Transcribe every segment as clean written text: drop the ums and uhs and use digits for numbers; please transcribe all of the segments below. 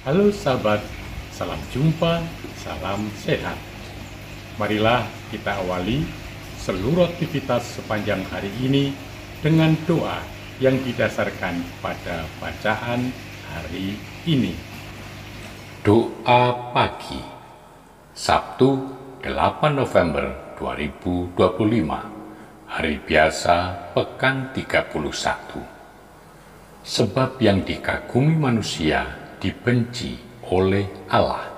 Halo sahabat, salam jumpa, salam sehat. Marilah kita awali seluruh aktivitas sepanjang hari ini dengan doa yang didasarkan pada bacaan hari ini. Doa pagi, Sabtu 8 November 2025, hari biasa pekan 31. Sebab yang dikagumi manusia dibenci oleh Allah.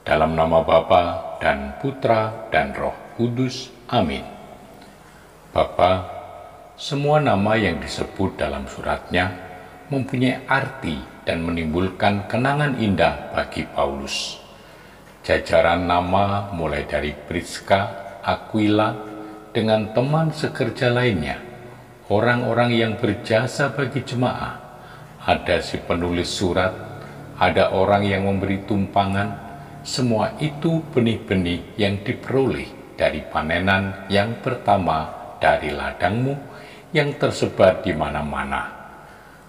Dalam nama Bapa dan Putra dan Roh Kudus. Amin. Bapa, semua nama yang disebut dalam suratnya mempunyai arti dan menimbulkan kenangan indah bagi Paulus. Jajaran nama mulai dari Priska, Aquila, dengan teman sekerja lainnya, orang-orang yang berjasa bagi jemaah, ada si penulis surat, ada orang yang memberi tumpangan, semua itu benih-benih yang diperoleh dari panenan yang pertama dari ladangmu yang tersebar di mana-mana.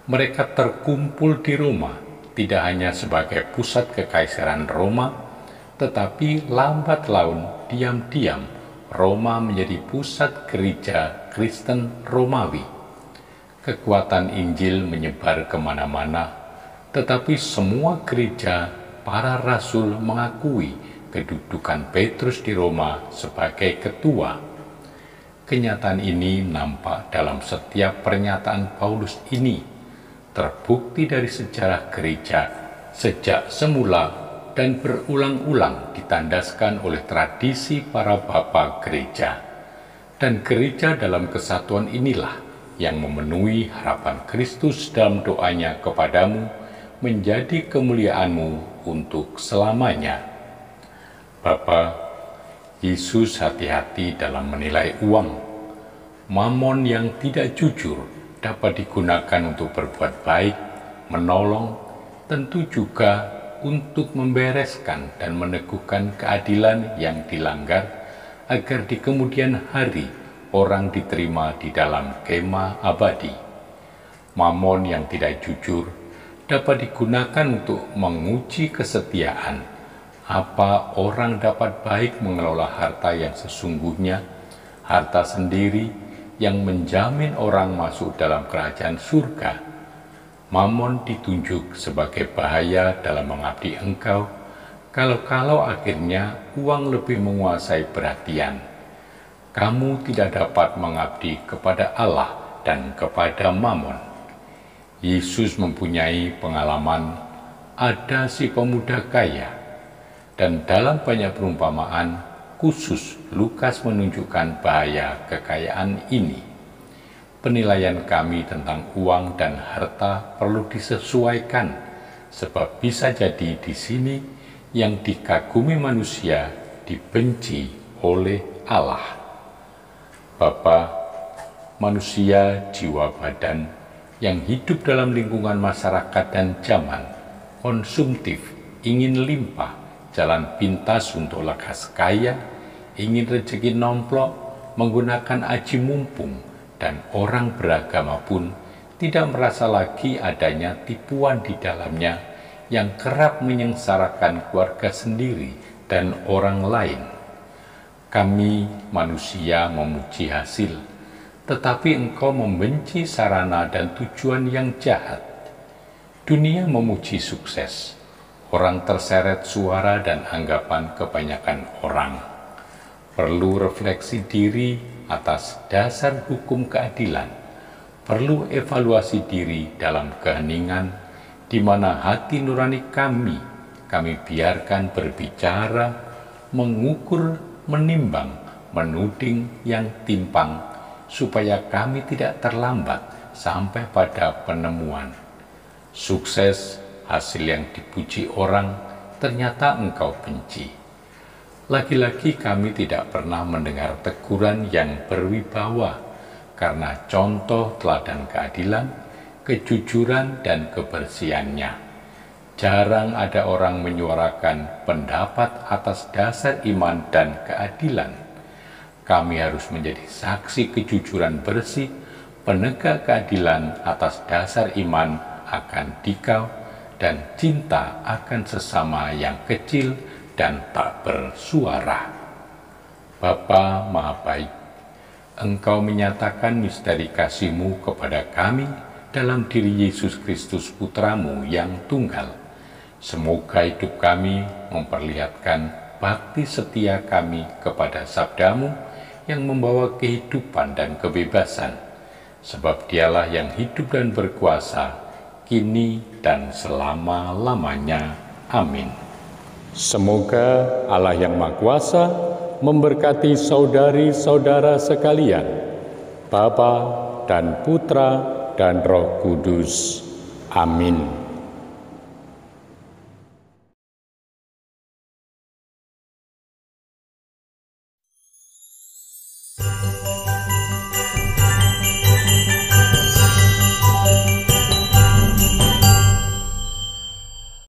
Mereka terkumpul di Roma, tidak hanya sebagai pusat kekaisaran Roma, tetapi lambat laun, diam-diam, Roma menjadi pusat gereja Kristen Romawi. Kekuatan Injil menyebar kemana-mana, tetapi semua gereja para rasul mengakui kedudukan Petrus di Roma sebagai ketua. Kenyataan ini nampak dalam setiap pernyataan Paulus ini, terbukti dari sejarah gereja sejak semula dan berulang-ulang ditandaskan oleh tradisi para bapa gereja. Dan gereja dalam kesatuan inilah yang memenuhi harapan Kristus dalam doanya kepadamu menjadi kemuliaanmu untuk selamanya. Bapa, Yesus hati-hati dalam menilai uang. Mamon yang tidak jujur dapat digunakan untuk berbuat baik, menolong, tentu juga untuk membereskan dan meneguhkan keadilan yang dilanggar, agar di kemudian hari orang diterima di dalam kemah abadi. Mamon yang tidak jujur dapat digunakan untuk menguji kesetiaan. Apa orang dapat baik mengelola harta yang sesungguhnya, harta sendiri yang menjamin orang masuk dalam kerajaan surga? Mamon ditunjuk sebagai bahaya dalam mengabdi engkau, kalau akhirnya uang lebih menguasai perhatian. Kamu tidak dapat mengabdi kepada Allah dan kepada Mamon. Yesus mempunyai pengalaman, ada si pemuda kaya, dan dalam banyak perumpamaan, khusus Lukas menunjukkan bahaya kekayaan ini. Penilaian kami tentang uang dan harta perlu disesuaikan, sebab bisa jadi di sini yang dikagumi manusia dibenci oleh Allah. Bapa, manusia jiwa badan yang hidup dalam lingkungan masyarakat dan zaman konsumtif, ingin limpah, jalan pintas untuk lekas kaya, ingin rezeki nomplok, menggunakan aji mumpung, dan orang beragama pun tidak merasa lagi adanya tipuan di dalamnya yang kerap menyengsarakan keluarga sendiri dan orang lain. Kami manusia memuji hasil, tetapi engkau membenci sarana dan tujuan yang jahat. Dunia memuji sukses, orang terseret suara dan anggapan kebanyakan orang. Perlu refleksi diri atas dasar hukum keadilan, perlu evaluasi diri dalam keheningan, di mana hati nurani kami biarkan berbicara, mengukur, menimbang, menuding yang timpang, supaya kami tidak terlambat sampai pada penemuan. Sukses, hasil yang dipuji orang, ternyata engkau benci. Lagi-lagi kami tidak pernah mendengar teguran yang berwibawa karena contoh teladan keadilan, kejujuran, dan kebersihannya. Jarang ada orang menyuarakan pendapat atas dasar iman dan keadilan. Kami harus menjadi saksi kejujuran bersih, penegak keadilan atas dasar iman akan dikau, dan cinta akan sesama yang kecil dan tak bersuara. Bapa Maha Baik, Engkau menyatakan misteri kasih-Mu kepada kami dalam diri Yesus Kristus Putra-Mu yang tunggal. Semoga hidup kami memperlihatkan bakti setia kami kepada sabda-Mu yang membawa kehidupan dan kebebasan, sebab Dialah yang hidup dan berkuasa, kini dan selama-lamanya. Amin. Semoga Allah yang Maha Kuasa memberkati saudari-saudara sekalian, Bapa dan Putra dan Roh Kudus. Amin.